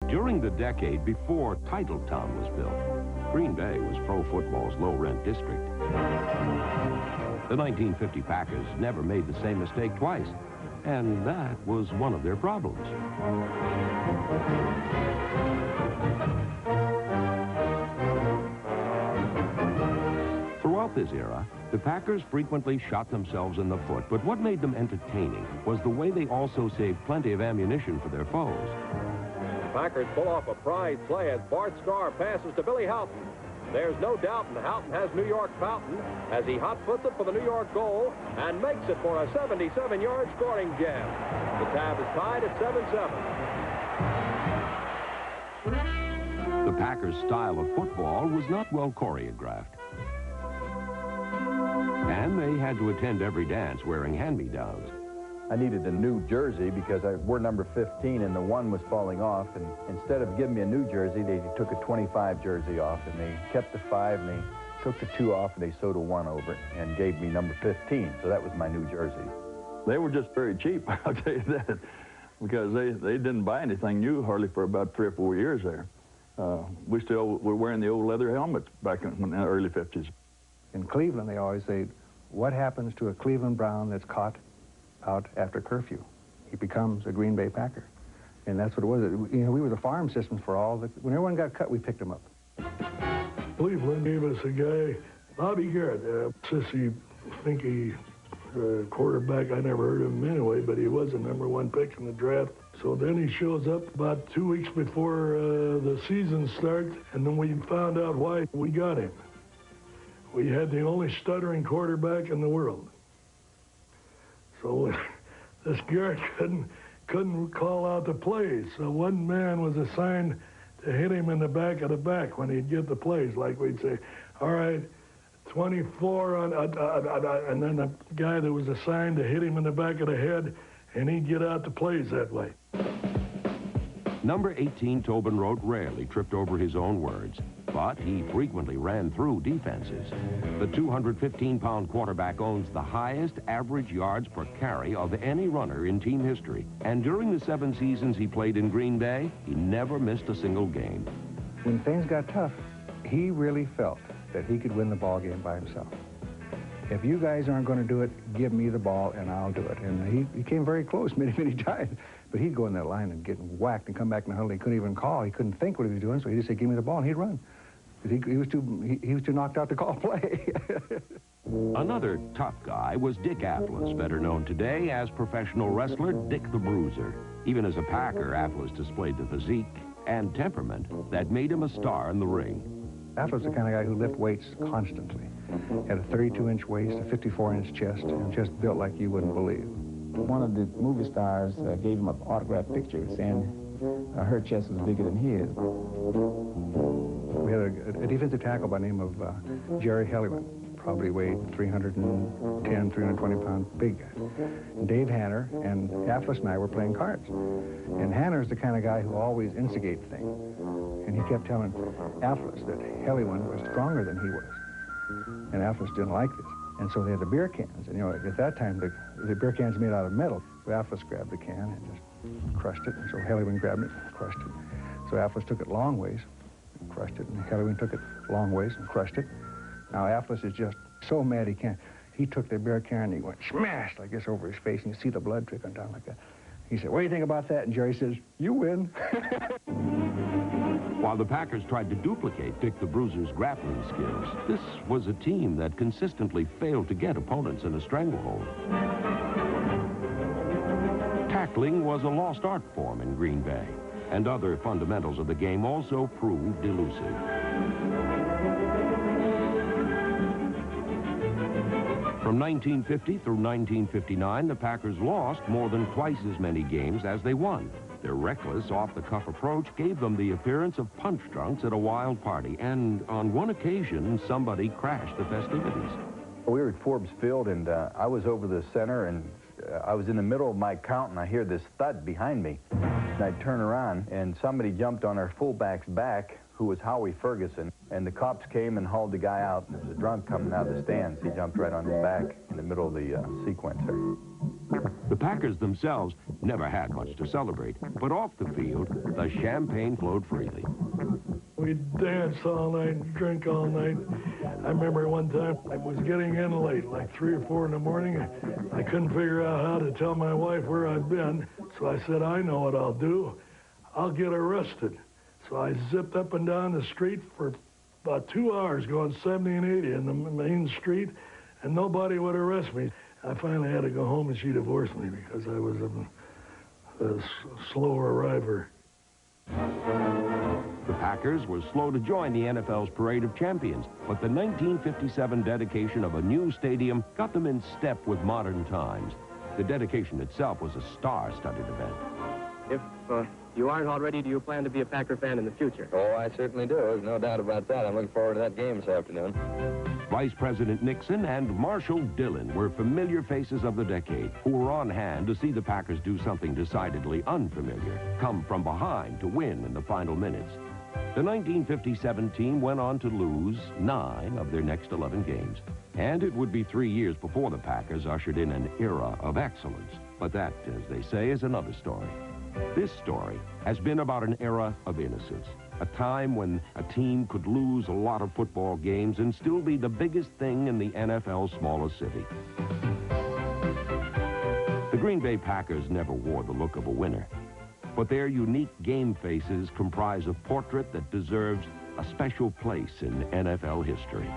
During the decade before Titletown was built, Green Bay was pro football's low-rent district. The 1950 Packers never made the same mistake twice, and that was one of their problems. Throughout this era, the Packers frequently shot themselves in the foot, but what made them entertaining was the way they also saved plenty of ammunition for their foes. Packers pull off a prize play as Bart Starr passes to Billy Houghton. There's no doubt, and Houghton has New York Fountain as he hot-foots it for the New York goal and makes it for a 77-yard scoring jam. The tab is tied at 7-7. The Packers' style of football was not well choreographed, and they had to attend every dance wearing hand-me-downs. I needed a new jersey because I wore number 15 and the 1 was falling off, and instead of giving me a new jersey, they took a 25 jersey off, and they kept the 5 and they took the 2 off and they sewed a 1 over it and gave me number 15, so that was my new jersey. They were just very cheap, I'll tell you that, because they didn't buy anything new hardly for about 3 or 4 years there. We still were wearing the old leather helmets back in the early 50s. In Cleveland, they always say, what happens to a Cleveland Brown that's caught out after curfew? He becomes a Green Bay Packer. And that's what it was. You know, we were the farm systems for all the... When everyone got cut, we picked them up. Cleveland gave us a guy, Bobby Garrett, sissy, thinky quarterback. I never heard of him anyway, but he was the #1 pick in the draft. So then he shows up about 2 weeks before the season starts, and then we found out why we got him. We had the only stuttering quarterback in the world. So this Garrett couldn't call out the plays. So one man was assigned to hit him in the back of the back when he'd get the plays. Like we'd say, all right, 24 on, and then the guy that was assigned to hit him in the back of the head, and he'd get out the plays that way. Number 18, Tobin Roe rarely tripped over his own words, but he frequently ran through defenses. The 215-pound quarterback owns the highest average yards per carry of any runner in team history. And during the 7 seasons he played in Green Bay, he never missed a single game. When things got tough, he really felt that he could win the ball game by himself. If you guys aren't going to do it, give me the ball and I'll do it. And he came very close many, many times. But he'd go in that line and get whacked and come back in the huddle. He couldn't even call. He couldn't think what he was doing, so he'd just say, give me the ball, and he'd run. He was too knocked out to call play. Another tough guy was Dick Aplex, better known today as professional wrestler Dick the Bruiser. Even as a Packer, Aplex displayed the physique and temperament that made him a star in the ring. Aplex was the kind of guy who lifted weights constantly. Had a 32-inch waist, a 54-inch chest, and just built like you wouldn't believe. One of the movie stars gave him an autographed picture saying her chest was bigger than his. We had a defensive tackle by the name of Jerry Kellerman, probably weighed 310, 320-pound big guy. And Dave Hanner and Aplex and I were playing cards. And Hanner's the kind of guy who always instigates things. And he kept telling Aplex that Kellerman was stronger than he was. And Aplex didn't like this. And so they had the beer cans. And, you know, at that time, the beer cans made out of metal. So Aplex grabbed the can and just crushed it. And so Kellerman grabbed it and crushed it. So Aplex took it long ways and crushed it. And Kellerman took it long ways and crushed it. Now, Aplex is just so mad he can't. He took the beer can and he went smash like this over his face. And you see the blood trickling down like that. He said, what do you think about that? And Jerry says, you win. While the Packers tried to duplicate Dick the Bruiser's grappling skills, this was a team that consistently failed to get opponents in a stranglehold. Tackling was a lost art form in Green Bay, and other fundamentals of the game also proved elusive. From 1950 through 1959, the Packers lost more than twice as many games as they won. Their reckless, off-the-cuff approach gave them the appearance of punch drunks at a wild party, and on one occasion, somebody crashed the festivities. We were at Forbes Field, and I was over the center, and I was in the middle of my count, and I hear this thud behind me. And I turn around, and somebody jumped on our fullback's back, who was Howie Ferguson, and the cops came and hauled the guy out. There was a drunk coming out of the stands. He jumped right on his back in the middle of the sequence there. The The Packers themselves never had much to celebrate, but off the field, the champagne flowed freely. We'd dance all night, drink all night. I remember one time I was getting in late, like 3 or 4 in the morning. I couldn't figure out how to tell my wife where I'd been, so I said, I know what I'll do. I'll get arrested. So I zipped up and down the street for about 2 hours, going 70 and 80 in the main street, and nobody would arrest me. I finally had to go home, and she divorced me because I was a slow arriver. The Packers were slow to join the NFL's Parade of Champions, but the 1957 dedication of a new stadium got them in step with modern times. The dedication itself was a star-studded event. If you aren't already, do you plan to be a Packer fan in the future? Oh, I certainly do. There's no doubt about that. I'm looking forward to that game this afternoon. Vice President Nixon and Marshall Dillon were familiar faces of the decade who were on hand to see the Packers do something decidedly unfamiliar, come from behind to win in the final minutes. The 1957 team went on to lose 9 of their next 11 games, and it would be 3 years before the Packers ushered in an era of excellence. But that, as they say, is another story. This story has been about an era of innocence, a time when a team could lose a lot of football games and still be the biggest thing in the NFL's smallest city. The Green Bay Packers never wore the look of a winner, but their unique game faces comprise a portrait that deserves a special place in NFL history.